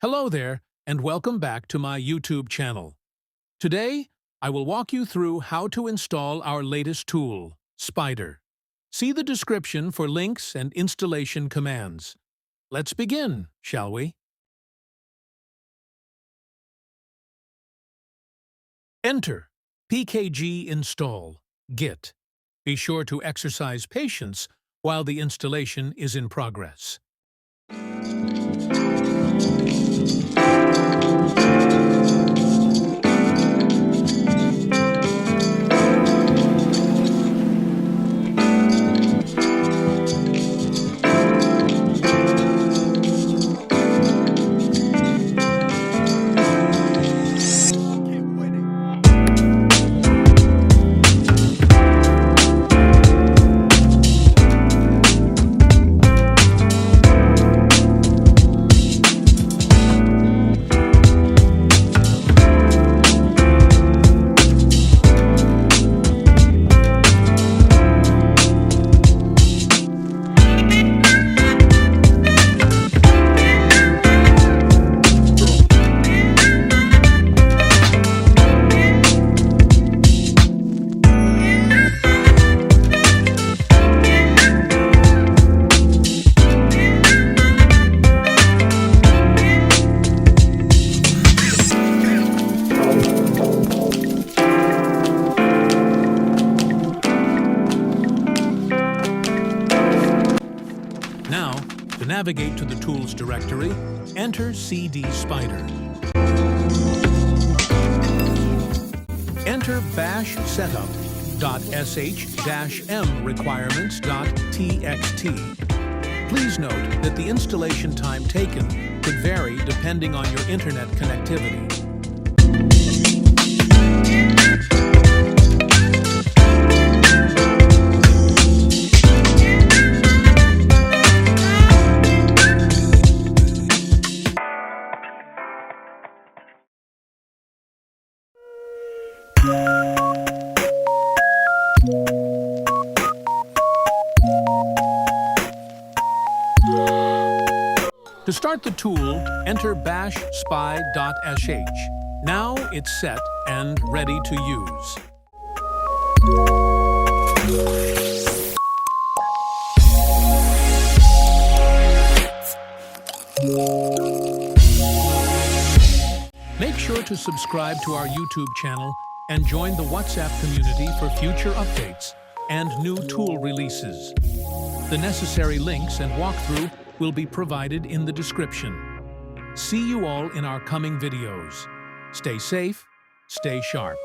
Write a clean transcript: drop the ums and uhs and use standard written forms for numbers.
Hello there, and welcome back to my YouTube channel. Today, I will walk you through how to install our latest tool, Spyder. See the description for links and installation commands. Let's begin, shall we? Enter pkg install git. Be sure to exercise patience while the installation is in progress. Now, to navigate to the Tools directory, enter cd Spyder. Enter bash setup.sh-m requirements.txt. Please note that the installation time taken could vary depending on your internet connectivity. To start the tool, enter bash spy.sh. Now it's set and ready to use. Make sure to subscribe to our YouTube channel and join the WhatsApp community for future updates and new tool releases. The necessary links and walkthrough will be provided in the description. See you all in our coming videos. Stay safe, stay sharp.